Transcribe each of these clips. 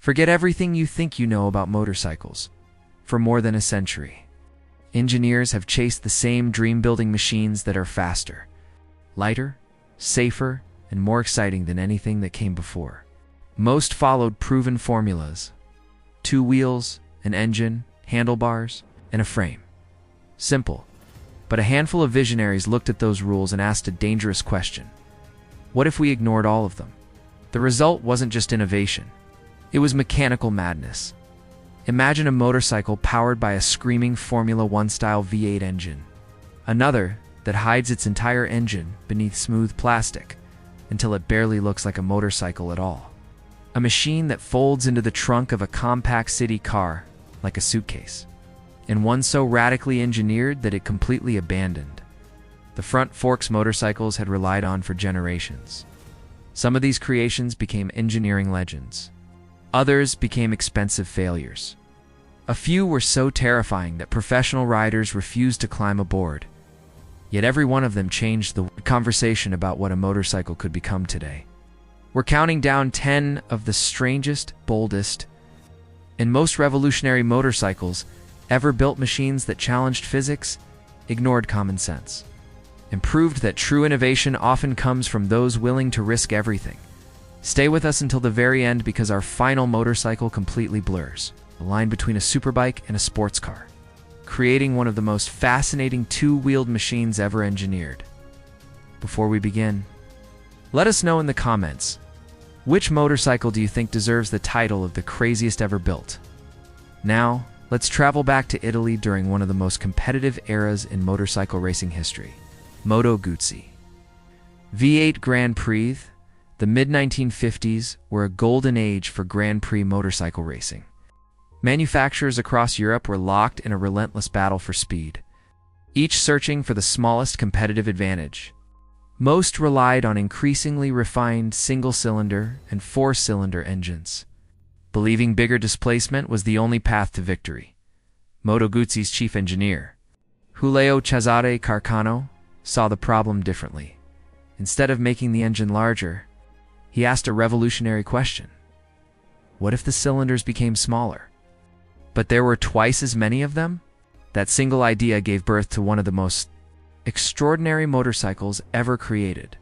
Forget everything you think you know about motorcycles. For more than a century, engineers have chased the same dream-building machines that are faster, lighter, safer, and more exciting than anything that came before. Most followed proven formulas: 2 wheels, an engine, handlebars, and a frame. Simple. But a handful of visionaries looked at those rules and asked a dangerous question. What if we ignored all of them? The result wasn't just innovation. It was mechanical madness. Imagine a motorcycle powered by a screaming Formula One-style V8 engine. Another that hides its entire engine beneath smooth plastic until it barely looks like a motorcycle at all. A machine that folds into the trunk of a compact city car like a suitcase. And one so radically engineered that it completely abandoned the front forks motorcycles had relied on for generations. Some of these creations became engineering legends. Others became expensive failures. A few were so terrifying that professional riders refused to climb aboard. Yet every one of them changed the conversation about what a motorcycle could become today. We're counting down 10 of the strangest, boldest, and most revolutionary motorcycles ever built, machines that challenged physics, ignored common sense, and proved that true innovation often comes from those willing to risk everything. Stay with us until the very end, because our final motorcycle completely blurs the line between a superbike and a sports car, creating one of the most fascinating 2-wheeled machines ever engineered. Before we begin, let us know in the comments, which motorcycle do you think deserves the title of the craziest ever built? Now, let's travel back to Italy during one of the most competitive eras in motorcycle racing history, Moto Guzzi. V8 Grand Prix. The mid-1950s were a golden age for Grand Prix motorcycle racing. Manufacturers across Europe were locked in a relentless battle for speed, each searching for the smallest competitive advantage. Most relied on increasingly refined single-cylinder and 4-cylinder engines, believing bigger displacement was the only path to victory. Moto Guzzi's chief engineer, Giulio Cesare Carcano, saw the problem differently. Instead of making the engine larger, he asked a revolutionary question. What if the cylinders became smaller, but there were twice as many of them? That single idea gave birth to one of the most extraordinary motorcycles ever created.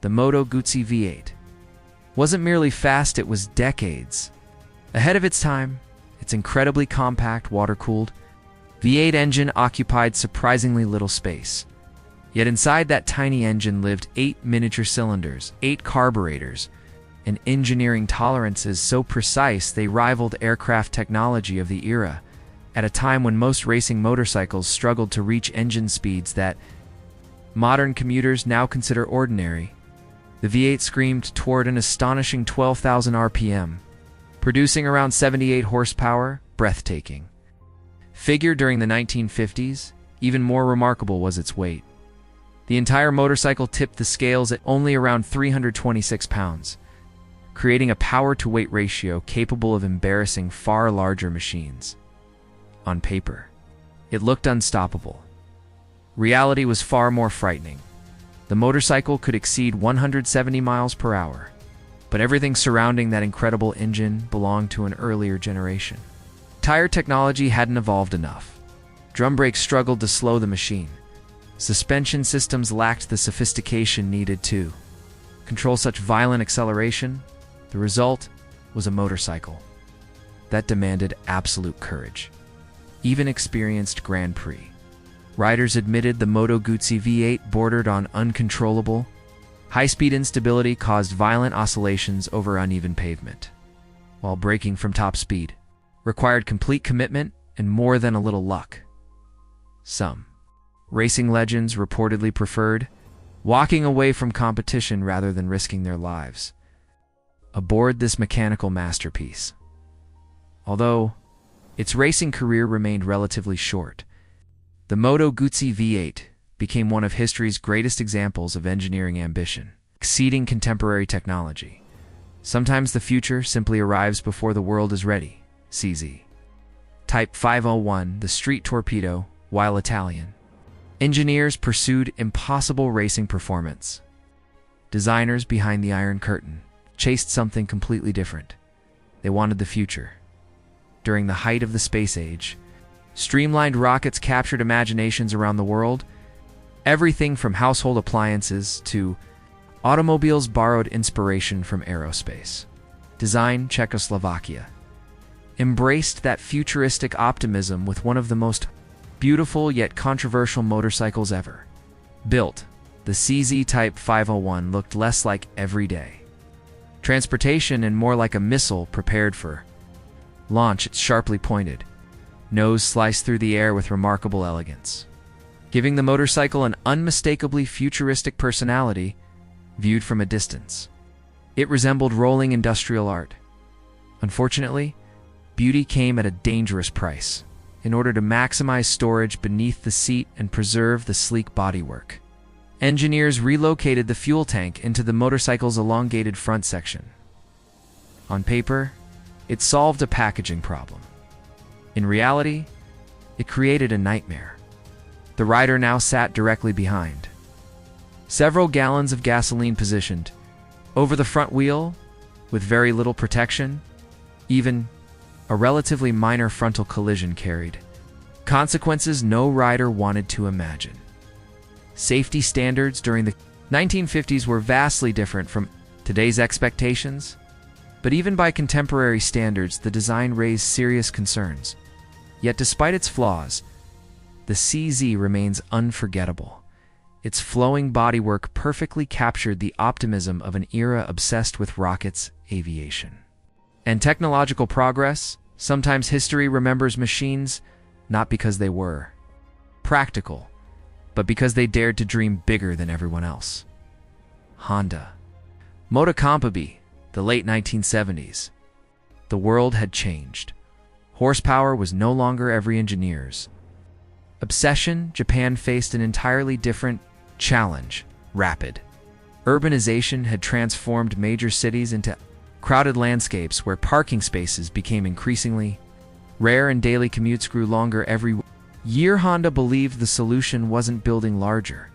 The Moto Guzzi V8 wasn't merely fast, it was decades ahead of its time. Its incredibly compact, water-cooled V8 engine occupied surprisingly little space. Yet inside that tiny engine lived 8 miniature cylinders, 8 carburetors, and engineering tolerances so precise they rivaled aircraft technology of the era, at a time when most racing motorcycles struggled to reach engine speeds that modern commuters now consider ordinary. The V8 screamed toward an astonishing 12,000 RPM, producing around 78 horsepower, breathtaking. Figure during the 1950s, even more remarkable was its weight. The entire motorcycle tipped the scales at only around 326 pounds, creating a power-to-weight ratio capable of embarrassing far larger machines. On paper, it looked unstoppable. Reality was far more frightening. The motorcycle could exceed 170 miles per hour, but everything surrounding that incredible engine belonged to an earlier generation. Tire technology hadn't evolved enough. Drum brakes struggled to slow the machine. Suspension systems lacked the sophistication needed to control such violent acceleration. The result was a motorcycle that demanded absolute courage. Even experienced Grand Prix riders admitted the Moto Guzzi V8 bordered on uncontrollable. High-speed instability caused violent oscillations over uneven pavement, while braking from top speed required complete commitment and more than a little luck. Some racing legends reportedly preferred walking away from competition rather than risking their lives aboard this mechanical masterpiece. Although its racing career remained relatively short, the Moto Guzzi V8 became one of history's greatest examples of engineering ambition, exceeding contemporary technology. Sometimes the future simply arrives before the world is ready. CZ. Type 501, the street torpedo, while Italian. Engineers pursued impossible racing performance. Designers behind the Iron Curtain chased something completely different. They wanted the future. During the height of the space age, streamlined rockets captured imaginations around the world. Everything from household appliances to automobiles borrowed inspiration from aerospace. Design Czechoslovakia embraced that futuristic optimism with one of the most beautiful yet controversial motorcycles ever. Built, the CZ Type 501 looked less like everyday transportation and more like a missile prepared for launch. It's sharply pointed, nose sliced through the air with remarkable elegance, giving the motorcycle an unmistakably futuristic personality viewed from a distance. It resembled rolling industrial art. Unfortunately, beauty came at a dangerous price. In order to maximize storage beneath the seat and preserve the sleek bodywork, engineers relocated the fuel tank into the motorcycle's elongated front section. On paper, it solved a packaging problem. In reality, it created a nightmare. The rider now sat directly behind, several gallons of gasoline positioned over the front wheel with very little protection. Even a relatively minor frontal collision carried consequences no rider wanted to imagine. Safety standards during the 1950s were vastly different from today's expectations, but even by contemporary standards, the design raised serious concerns. Yet despite its flaws, the CZ remains unforgettable. Its flowing bodywork perfectly captured the optimism of an era obsessed with rockets, aviation, and technological progress. Sometimes history remembers machines not because they were practical, but because they dared to dream bigger than everyone else. Honda. Motokombi, the late 1970s. The world had changed. Horsepower was no longer every engineer's obsession. Japan faced an entirely different challenge: rapid urbanization had transformed major cities into crowded landscapes where parking spaces became increasingly rare and daily commutes grew longer every year. Honda believed the solution wasn't building larger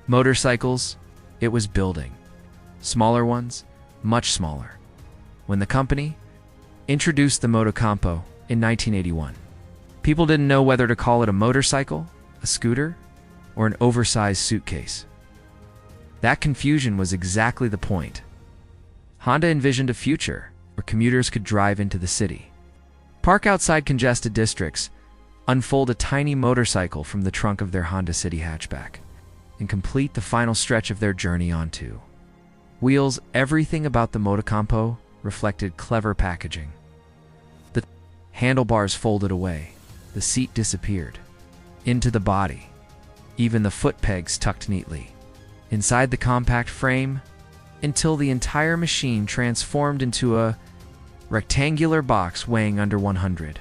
motorcycles, it was building smaller ones, much smaller. When the company introduced the Motokombi in 1981, people didn't know whether to call it a motorcycle, a scooter, or an oversized suitcase. That confusion was exactly the point. Honda envisioned a future where commuters could drive into the city, park outside congested districts, unfold a tiny motorcycle from the trunk of their Honda City hatchback, and complete the final stretch of their journey onto wheels. Everything about the Motokombi reflected clever packaging. The handlebars folded away, the seat disappeared into the body, even the foot pegs tucked neatly inside the compact frame, until the entire machine transformed into a rectangular box weighing under 100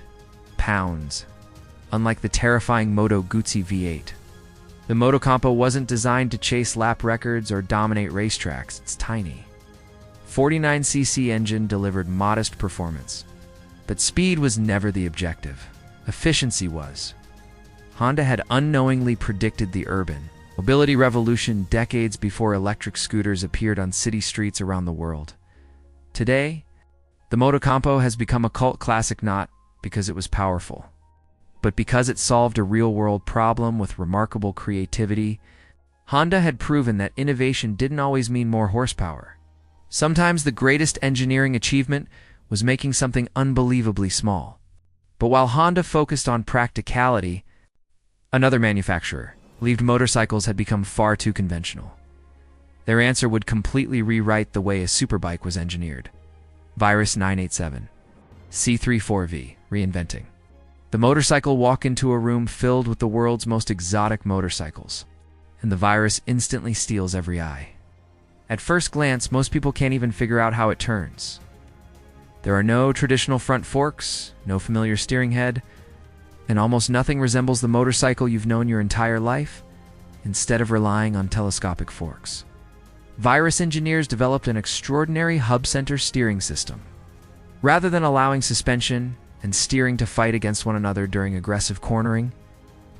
pounds. Unlike the terrifying Moto Guzzi V8, the Motokombi wasn't designed to chase lap records or dominate racetracks. Its tiny 49cc engine delivered modest performance, but speed was never the objective. Efficiency was. Honda had unknowingly predicted the urban mobility revolution decades before electric scooters appeared on city streets around the world. Today, the Motokombi has become a cult classic not because it was powerful, but because it solved a real-world problem with remarkable creativity. Honda had proven that innovation didn't always mean more horsepower. Sometimes the greatest engineering achievement was making something unbelievably small. But while Honda focused on practicality, another manufacturer believed motorcycles had become far too conventional. Their answer would completely rewrite the way a superbike was engineered. Virus 987. C34V, reinventing. The motorcycle walk into a room filled with the world's most exotic motorcycles, and the virus instantly steals every eye. At first glance, most people can't even figure out how it turns. There are no traditional front forks, no familiar steering head, and almost nothing resembles the motorcycle you've known your entire life. Instead of relying on telescopic forks, Virus engineers developed an extraordinary hub-center steering system. Rather than allowing suspension and steering to fight against one another during aggressive cornering,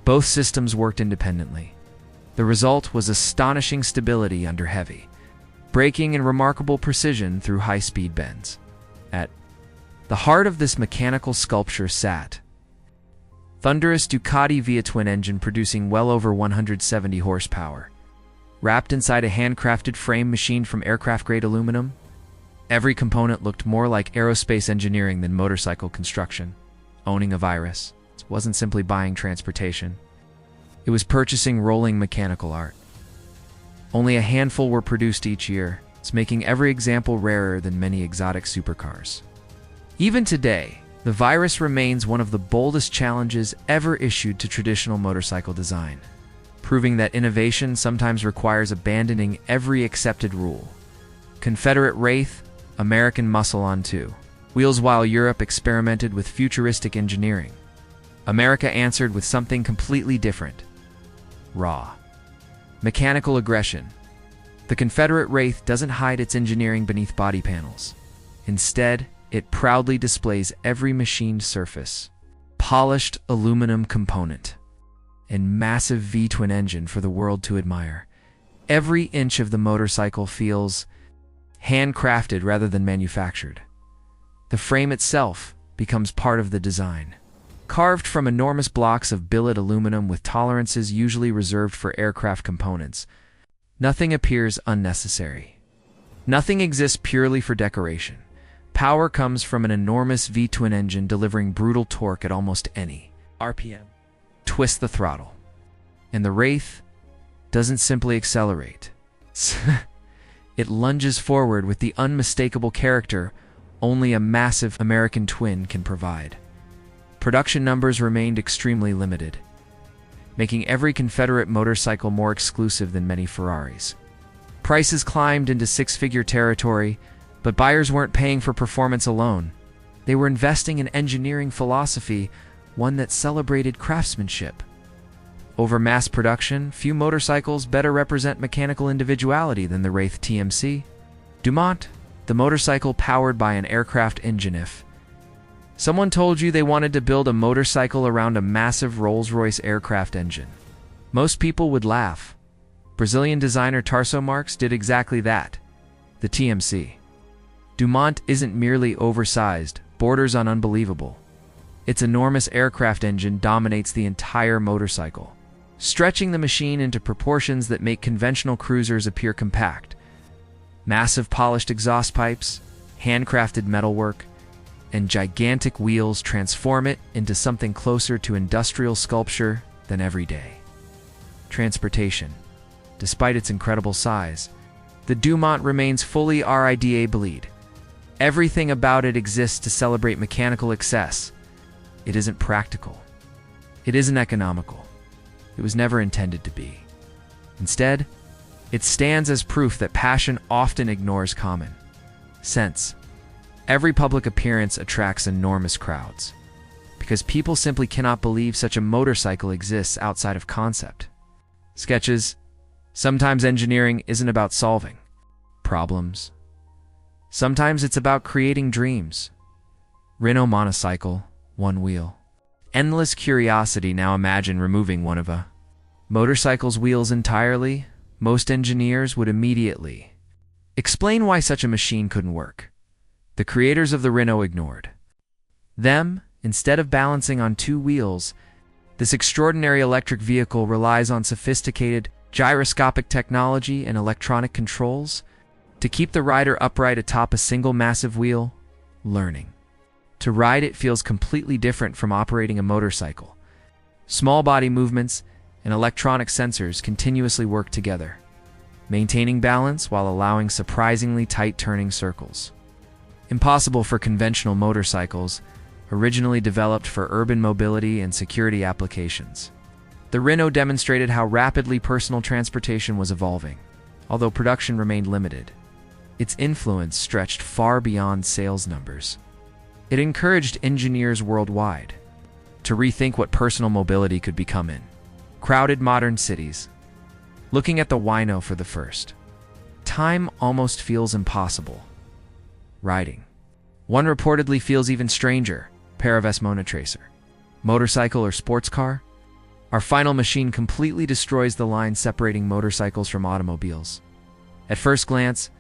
both systems worked independently. The result was astonishing stability under heavy braking and remarkable precision through high-speed bends. At The heart of this mechanical sculpture sat thunderous Ducati V-twin engine producing well over 170 horsepower. Wrapped inside a handcrafted frame machined from aircraft-grade aluminum, every component looked more like aerospace engineering than motorcycle construction. Owning a virus wasn't simply buying transportation. It was purchasing rolling mechanical art. Only a handful were produced each year, making every example rarer than many exotic supercars. Even today, the virus remains one of the boldest challenges ever issued to traditional motorcycle design, proving that innovation sometimes requires abandoning every accepted rule. Confederate Wraith, American Muscle on 2 wheels. While Europe experimented with futuristic engineering, America answered with something completely different: raw mechanical aggression. The Confederate Wraith doesn't hide its engineering beneath body panels. Instead, it proudly displays every machined surface, polished aluminum component, and massive V-twin engine for the world to admire. Every inch of the motorcycle feels handcrafted rather than manufactured. The frame itself becomes part of the design, carved from enormous blocks of billet aluminum with tolerances usually reserved for aircraft components. Nothing appears unnecessary. Nothing exists purely for decoration. Power comes from an enormous V-twin engine delivering brutal torque at almost any RPM. Twist the throttle, and the Wraith doesn't simply accelerate. It lunges forward with the unmistakable character only a massive American twin can provide. Production numbers remained extremely limited, making every Confederate motorcycle more exclusive than many Ferraris. Prices climbed into six-figure territory, but buyers weren't paying for performance alone. They were investing in engineering philosophy, one that celebrated craftsmanship. Over mass production, few motorcycles better represent mechanical individuality than the Wraith TMC. Dumont, the motorcycle powered by an aircraft engine. If someone told you they wanted to build a motorcycle around a massive Rolls-Royce aircraft engine, most people would laugh. Brazilian designer Tarso Marx did exactly that. The TMC. Dumont isn't merely oversized, borders on unbelievable. Its enormous aircraft engine dominates the entire motorcycle, stretching the machine into proportions that make conventional cruisers appear compact. Massive polished exhaust pipes, handcrafted metalwork, and gigantic wheels transform it into something closer to industrial sculpture than everyday transportation. Despite its incredible size, the Dumont remains fully RIDA-bleed. Everything about it exists to celebrate mechanical excess. It isn't practical. It isn't economical. It was never intended to be. Instead, it stands as proof that passion often ignores common sense. Every public appearance attracts enormous crowds, because people simply cannot believe such a motorcycle exists outside of concept. Sketches. Sometimes engineering isn't about solving problems. Sometimes it's about creating dreams. Renault monocycle, one wheel. Endless curiosity. Now imagine removing one of a motorcycle's wheels entirely. Most engineers would immediately explain why such a machine couldn't work. The creators of the Renault ignored them. Instead of balancing on two wheels, this extraordinary electric vehicle relies on sophisticated gyroscopic technology and electronic controls to keep the rider upright atop a single massive wheel. Learning to ride it feels completely different from operating a motorcycle. Small body movements and electronic sensors continuously work together, maintaining balance while allowing surprisingly tight turning circles. Impossible for conventional motorcycles, originally developed for urban mobility and security applications. The Renault demonstrated how rapidly personal transportation was evolving, although production remained limited. Its influence stretched far beyond sales numbers. It encouraged engineers worldwide to rethink what personal mobility could become in crowded modern cities. Looking at the Wino for the first time almost feels impossible. Riding one reportedly feels even stranger. Pair of S Monotracer. Motorcycle or sports car? Our final machine completely destroys the line separating motorcycles from automobiles. At first glance,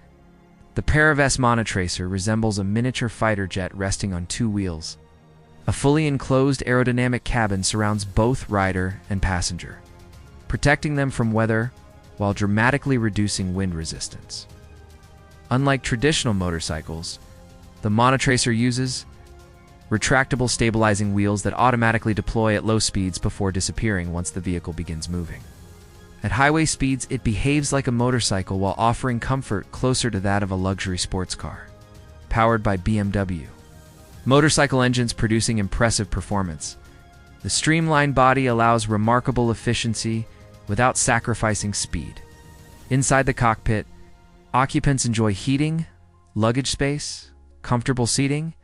The Paraves monotracer resembles a miniature fighter jet resting on two wheels. A fully enclosed aerodynamic cabin surrounds both rider and passenger, protecting them from weather while dramatically reducing wind resistance. Unlike traditional motorcycles, the monotracer uses retractable stabilizing wheels that automatically deploy at low speeds before disappearing once the vehicle begins moving. At highway speeds, it behaves like a motorcycle while offering comfort closer to that of a luxury sports car. Powered by BMW. Motorcycle engines producing impressive performance. The streamlined body allows remarkable efficiency without sacrificing speed. Inside the cockpit, occupants enjoy heating, luggage space, comfortable seating,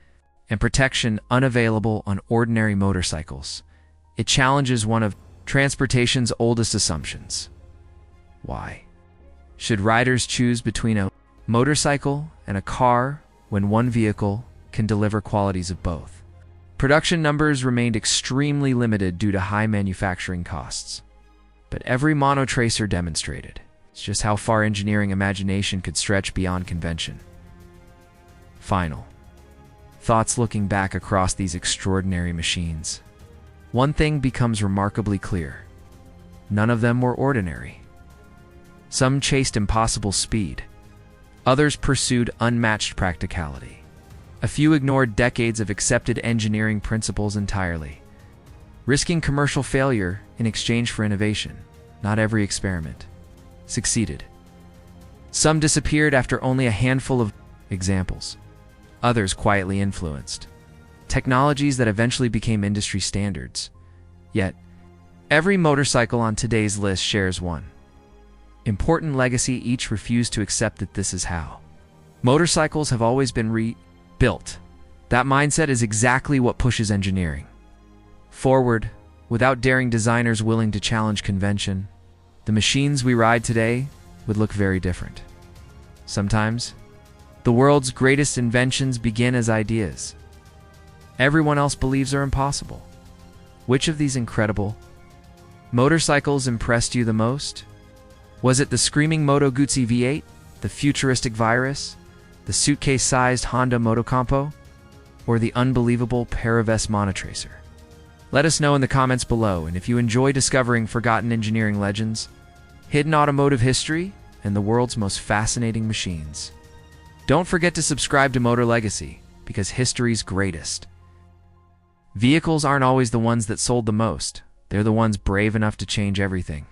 and protection unavailable on ordinary motorcycles. It challenges one of transportation's oldest assumptions. Why should riders choose between a motorcycle and a car when one vehicle can deliver qualities of both? Production numbers remained extremely limited due to high manufacturing costs. But every monotracer demonstrated just how far engineering imagination could stretch beyond convention. Final thoughts looking back across these extraordinary machines. One thing becomes remarkably clear. None of them were ordinary. Some chased impossible speed. Others pursued unmatched practicality. A few ignored decades of accepted engineering principles entirely, risking commercial failure in exchange for innovation. Not every experiment succeeded. Some disappeared after only a handful of examples. Others quietly influenced technologies that eventually became industry standards. Yet, every motorcycle on today's list shares one important legacy: each refused to accept that this is how motorcycles have always been rebuilt. That mindset is exactly what pushes engineering forward. Without daring designers willing to challenge convention, the machines we ride today would look very different. Sometimes, the world's greatest inventions begin as ideas everyone else believes are impossible. Which of these incredible motorcycles impressed you the most? Was it the screaming Moto Guzzi V8, the futuristic Virus, the suitcase-sized Honda Motocompo, or the unbelievable Paraves monotracer? Let us know in the comments below, and if you enjoy discovering forgotten engineering legends, hidden automotive history, and the world's most fascinating machines, don't forget to subscribe to Motor Legacy, because history's greatest vehicles aren't always the ones that sold the most. They're the ones brave enough to change everything.